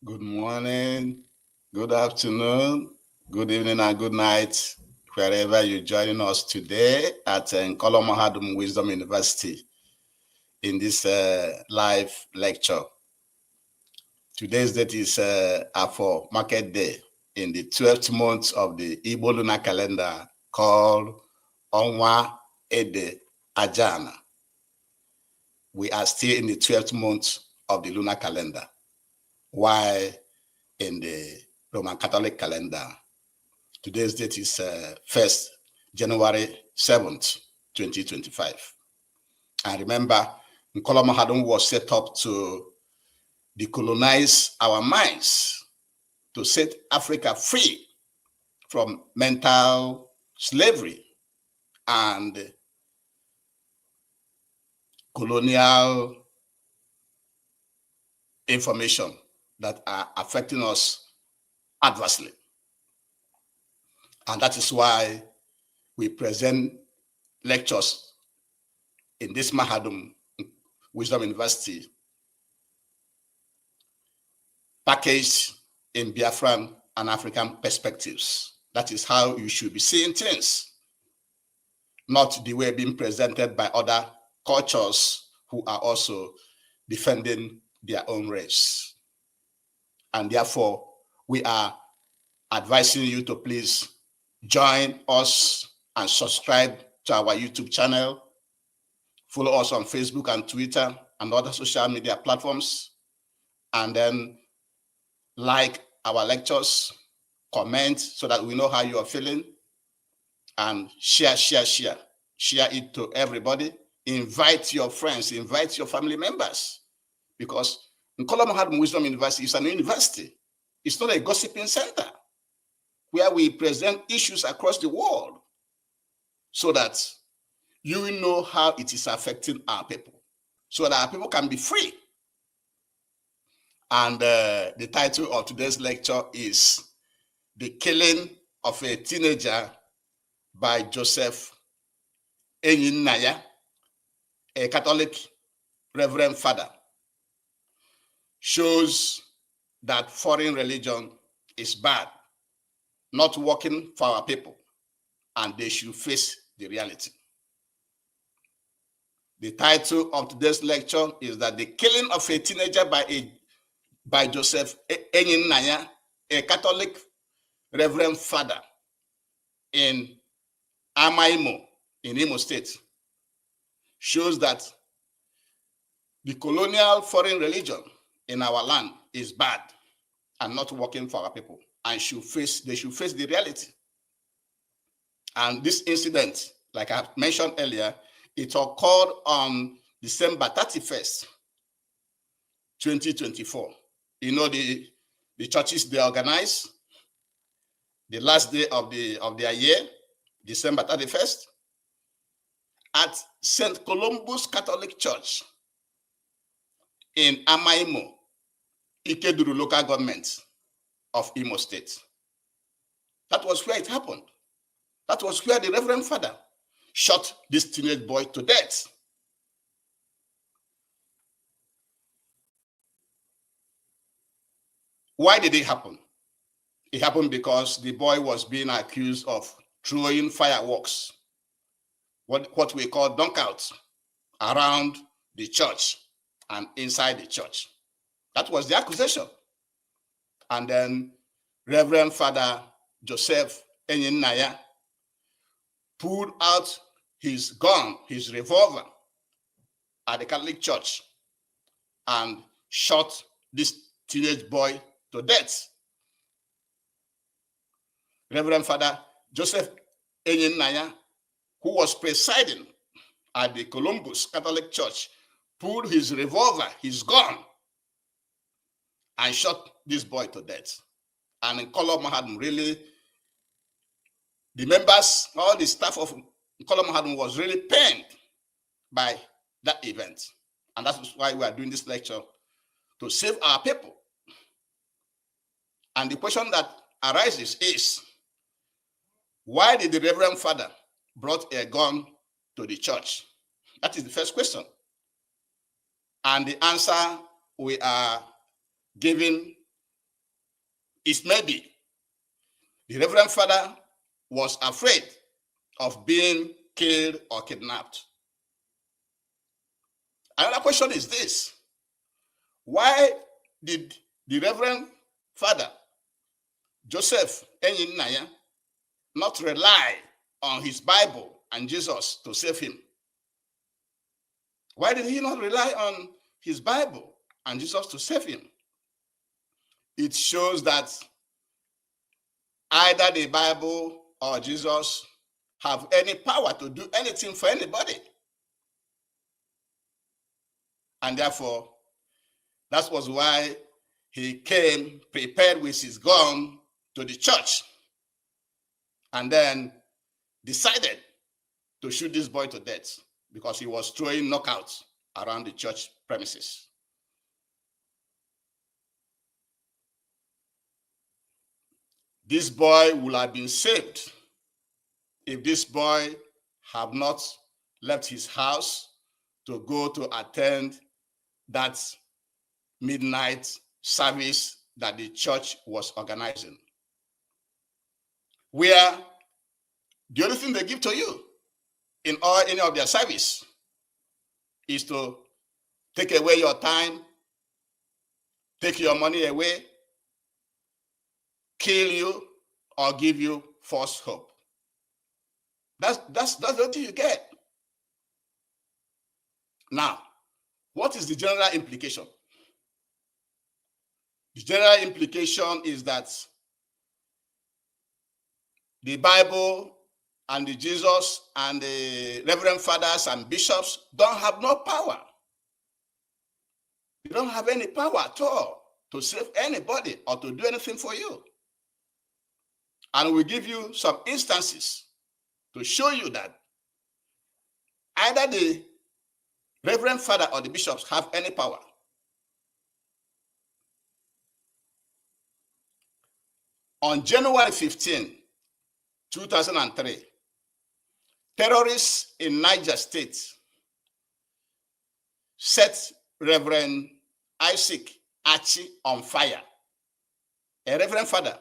Good morning, good afternoon, good evening, and good night, wherever you're joining us today at Nkolo Mahadum Wisdom University in this live lecture. Today's date is Afo Market Day in the 12th month of the Igbo lunar calendar called Onwa Ede Ajana. We are still in the 12th month of the lunar calendar, while in the Roman Catholic calendar, today's date is 1st January 7th, 2025. And remember, Nkolo Mahadum was set up to decolonize our minds, to set Africa free from mental slavery and colonial information that are affecting us adversely. And that is why we present lectures in this Mahadum Wisdom University, packaged in Biafran and African perspectives. That is how you should be seeing things, not the way being presented by other cultures who are also defending their own race. And therefore, we are advising you to please join us and subscribe to our YouTube channel. Follow us on Facebook and Twitter and other social media platforms. And then like our lectures, comment so that we know how you are feeling, and share it to everybody. Invite your friends, invite your family members, because Nkolo Mahadum Wisdom University is an university. It's not a gossiping center where we present issues across the world so that you will know how it is affecting our people, so that our people can be free. And the title of today's lecture is The Killing of a Teenager by Joseph Enyinnaya, a Catholic Reverend Father, shows that foreign religion is bad, not working for our people, and they should face the reality. The title of today's lecture is that The Killing of a Teenager by Joseph Enyinnaya, a Catholic Reverend Father in Amaimo in Imo State, shows that the colonial foreign religion in our land is bad and not working for our people, and they should face the reality. And this incident, like I mentioned earlier, it occurred on December 31st, 2024. You know, the churches they organize the last day of their year, December 31st, at St. Columba's Catholic Church in Amaimo, Ikeduru local government of Imo State. That was where it happened. That was where the Reverend Father shot this teenage boy to death. Why did it happen? It happened because the boy was being accused of throwing fireworks, what we call dunkouts, around the church and inside the church. That was the accusation. And then Reverend Father Joseph Enyinnaya pulled out his gun, his revolver, at the Catholic Church and shot this teenage boy to death. Reverend Father Joseph Enyinnaya, who was presiding at the Columbus Catholic Church, pulled his revolver, his gun, and shot this boy to death. And Nkolo Mahadum, really, the members, all the staff of Nkolo Mahadum was really pained by that event. And that's why we are doing this lecture, to save our people. And the question that arises is, why did the Reverend Father brought a gun to the church? That is the first question. And the answer we are giving is maybe the Reverend Father was afraid of being killed or kidnapped. Another question is this: why did the Reverend Father Joseph Enyinnaya not rely on his Bible and Jesus to save him? Why did he not rely on his Bible and Jesus to save him? It shows that either the Bible or Jesus have any power to do anything for anybody. And therefore, that was why he came prepared with his gun to the church and then decided to shoot this boy to death because he was throwing knockouts around the church premises. This boy would have been saved if this boy had not left his house to go to attend that midnight service that the church was organizing, where the only thing they give to you in any of their service is to take away your time, take your money away, kill you, or give you false hope. That's what you get. Now, what is the general implication? The general implication is that the Bible and the Jesus and the Reverend Fathers and bishops don't have no power. They don't have any power at all to save anybody or to do anything for you. And we give you some instances to show you that either the Reverend Father or the bishops have any power. On January 15, 2003, terrorists in Niger State set Reverend Isaac Achi on fire. A Reverend Father,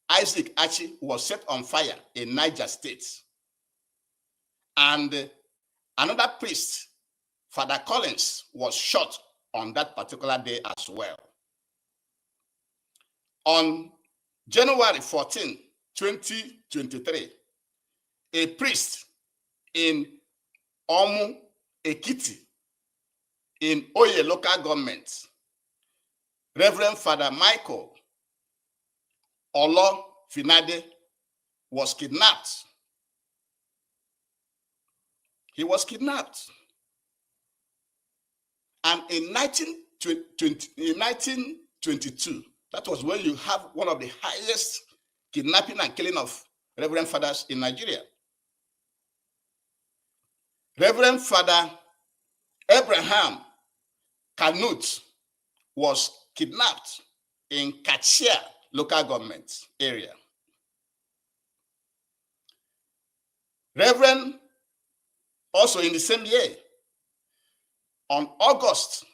Isaac Achi, was set on fire in Niger State. And another priest, Father Collins, was shot on that particular day as well. On January 14, 2023, a priest in Omu, Ekiti, in Oye local government, Reverend Father Michael Olo Finade, was kidnapped. He was kidnapped. And in 1922, that was when you have one of the highest kidnapping and killing of Reverend Fathers in Nigeria. Reverend Father Abraham Kanut was kidnapped in Kachia local government area. Reverend, also in the same year, on August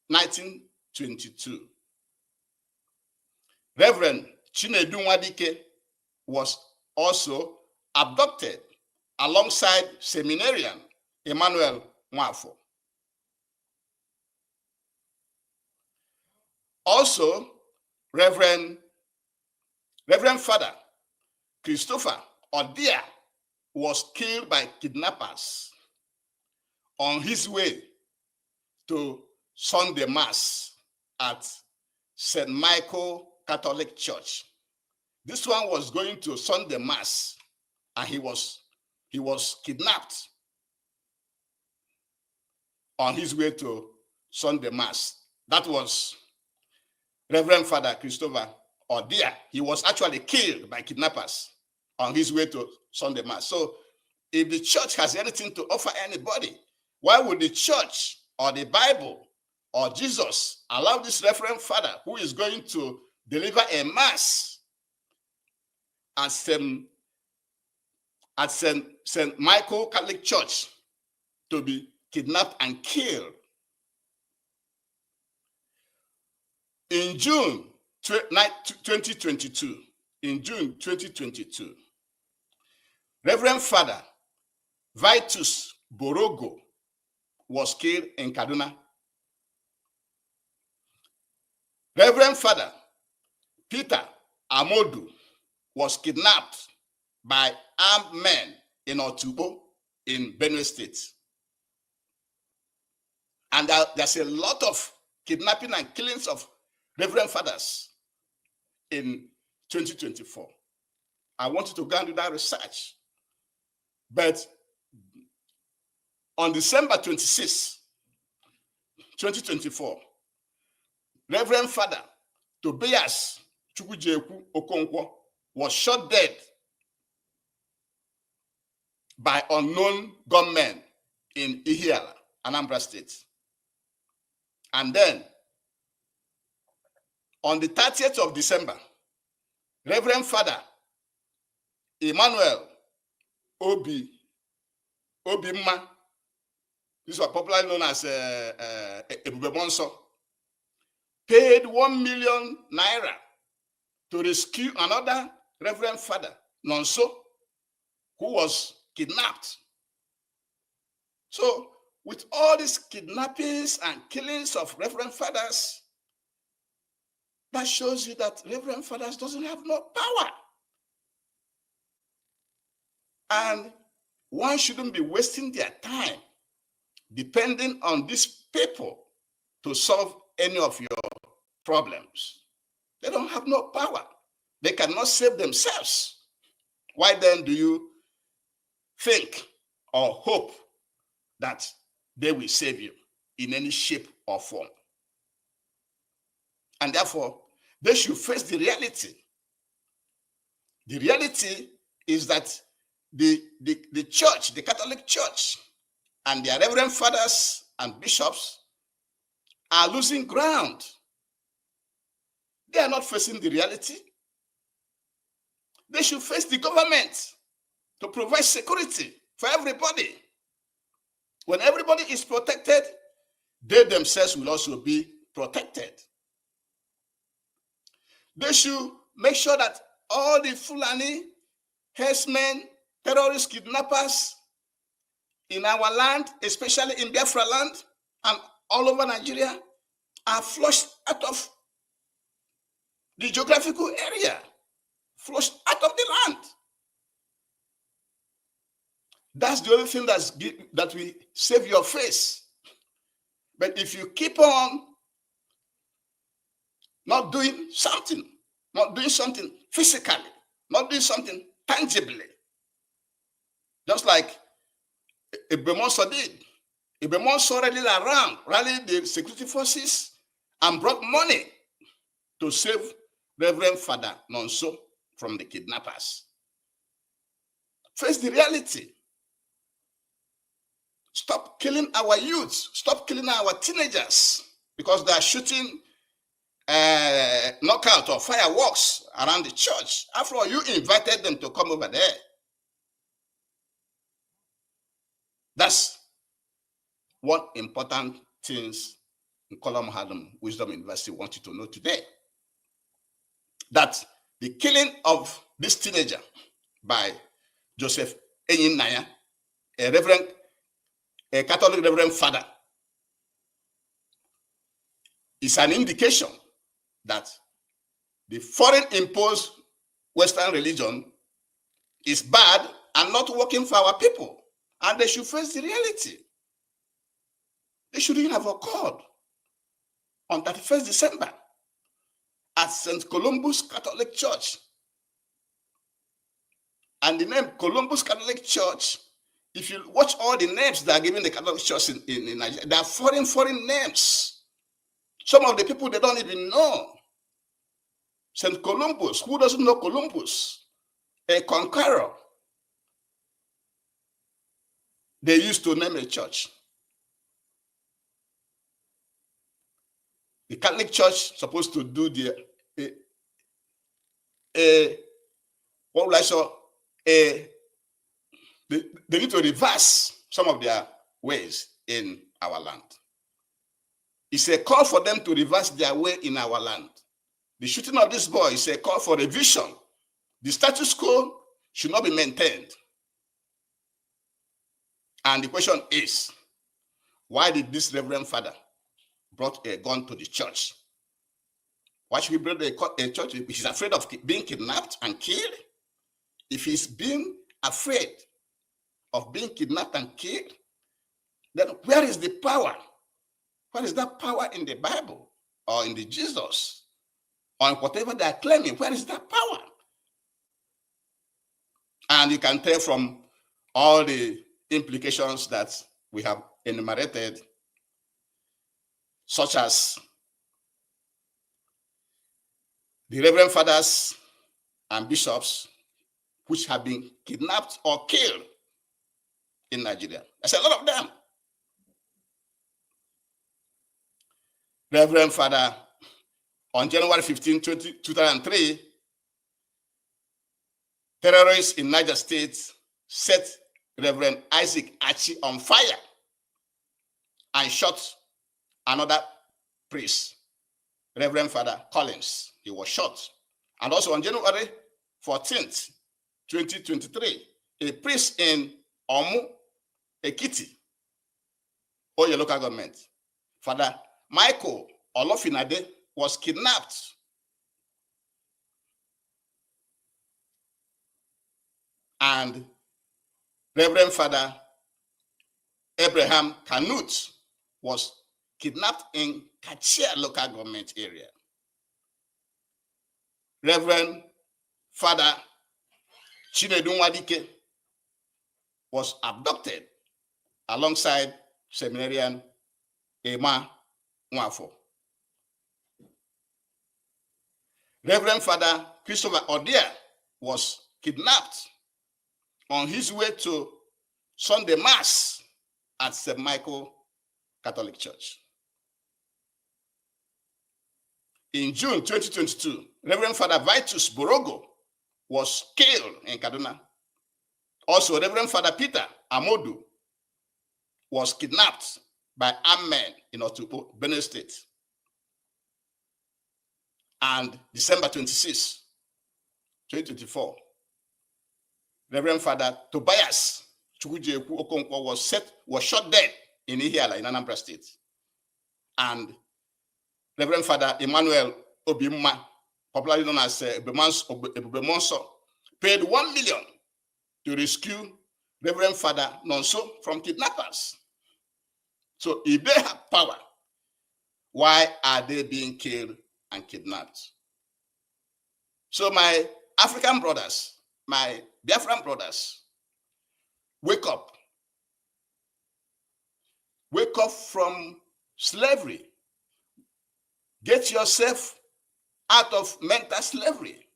1922, Reverend Chinedu Nwadike was also abducted alongside seminarian Emmanuel Nwafo. Also, Reverend Father Christopher Odia was killed by kidnappers on his way to Sunday Mass at St. Michael Catholic Church. This one was going to Sunday Mass, and he was kidnapped on his way to Sunday Mass. That was Reverend Father Christopher Odia. He was actually killed by kidnappers on his way to Sunday Mass. So if the church has anything to offer anybody, why would the church or the Bible or Jesus allow this Reverend Father who is going to deliver a Mass at St. Michael Catholic Church to be kidnapped and killed? In June 2022, in June 2022, Reverend Father Vitus Borogo was killed in Kaduna. Reverend Father Peter Amodu was kidnapped by armed men in Otubo in Benue State. And there's a lot of kidnapping and killings of Reverend Fathers in 2024. I want you to go and do that research. But on December 26, 2024, Reverend Father Tobias Chukwujeku Okonkwo was shot dead by unknown gunmen in Ihiala, Anambra State. And then, on the 30th of December, Reverend Father Emmanuel Obimma, this was popularly known as Ebube Monso, paid 1 million naira to rescue another Reverend Father, Nonso, who was kidnapped. So, with all these kidnappings and killings of Reverend Fathers, that shows you that Reverend Fathers doesn't have no power. And one shouldn't be wasting their time depending on these people to solve any of your problems. They don't have no power. They cannot save themselves. Why then do you think or hope that they will save you in any shape or form? And therefore, they should face the reality. The reality is that the church, the Catholic Church, and their Reverend Fathers and bishops are losing ground. They are not facing the reality. They should face the government to provide security for everybody. When everybody is protected, they themselves will also be protected. They should make sure that all the Fulani, herdsmen, terrorist kidnappers in our land, especially in Biafra land and all over Nigeria, are flushed out of the geographical area, flushed out of the land. That's the only thing that will save your face. But if you keep on not doing something physically, not doing something tangibly, just like Ibemonso did. Ibemonso rallied the security forces and brought money to save Reverend Father Nonso from the kidnappers. Face the reality. Stop killing our youths. Stop killing our teenagers because they are shooting knockout or fireworks around the church. After all, you invited them to come over there. That's one important things in Colum Hadam Wisdom University want you to know today. That the killing of this teenager by Joseph Enyinnaya, a Catholic Reverend Father, is an indication that the foreign imposed Western religion is bad and not working for our people. And they should face the reality. They shouldn't have occurred on 31st December at St. Columba's Catholic Church. And the name Columbus Catholic Church, if you watch all the names that are given the Catholic Church in Nigeria, they are foreign names. Some of the people, they don't even know. St. Columbus, who doesn't know Columbus? A conqueror. They used to name a church. The Catholic Church supposed to do they need to reverse some of their ways in our land. It's a call for them to reverse their way in our land. The shooting of this boy is a call for revision. The status quo should not be maintained. And the question is, why did this reverend father brought a gun to the church? Why should he bring a church if he's afraid of being kidnapped and killed? If he's being afraid of being kidnapped and killed, then where is the power? Where is that power in the Bible or in the Jesus or in whatever they are claiming? Where is that power? And you can tell from all the implications that we have enumerated, such as the reverend fathers and bishops which have been kidnapped or killed in Nigeria. There's a lot of them. Reverend Father, on January 15, 2003, terrorists in Niger State set Reverend Isaac Achi on fire and shot another priest, Reverend Father Collins. He was shot. And also on January 14th, 2023, a priest in Omu, Ekiti, Oyo local government, Father Michael Olofinade, was kidnapped. And Reverend Father Abraham Kanut was kidnapped in Kachia local government area. Reverend Father Chinedu Wadike was abducted alongside seminarian Emma Nwafo. Reverend Father Christopher Odia was kidnapped on his way to Sunday Mass at St. Michael Catholic Church. In June 2022, Reverend Father Vitus Borogo was killed in Kaduna. Also, Reverend Father Peter Amodu was kidnapped by armed men in Otupo, Benue State. And December 26, 2024, Reverend Father Tobias Chukwujeku Okonkwo was shot dead in Ihiala in Anambra State. And Reverend Father Emmanuel Obimma, popularly known as Ebubemonso, paid 1 million to rescue Reverend Father Nonso from kidnappers. So if they have power, why are they being killed and kidnapped? So my African brothers, my Biafran brothers, wake up. Wake up from slavery. Get yourself out of mental slavery.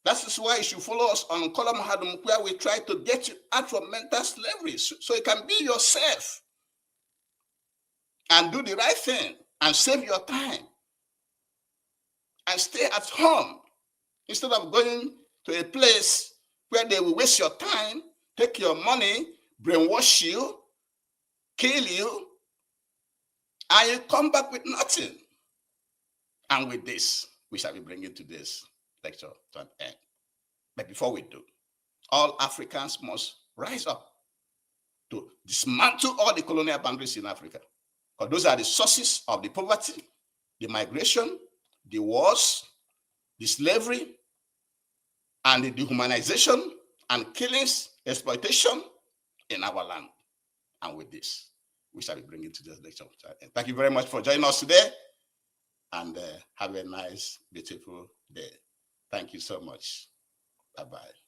That is why you should follow us on Kolom Hadum, where we try to get you out from mental slavery so you can be yourself and do the right thing and save your time and stay at home instead of going to a place where they will waste your time, take your money, brainwash you, kill you, and you come back with nothing. And with this, we shall be bringing today's lecture to an end. But before we do, all Africans must rise up to dismantle all the colonial boundaries in Africa, because those are the sources of the poverty, the migration, the wars, the slavery, and the dehumanization and killings, exploitation in our land. And with this, we shall be bringing today's lecture to an end. Thank you very much for joining us today, and have a nice, beautiful day. Thank you so much. Bye-bye.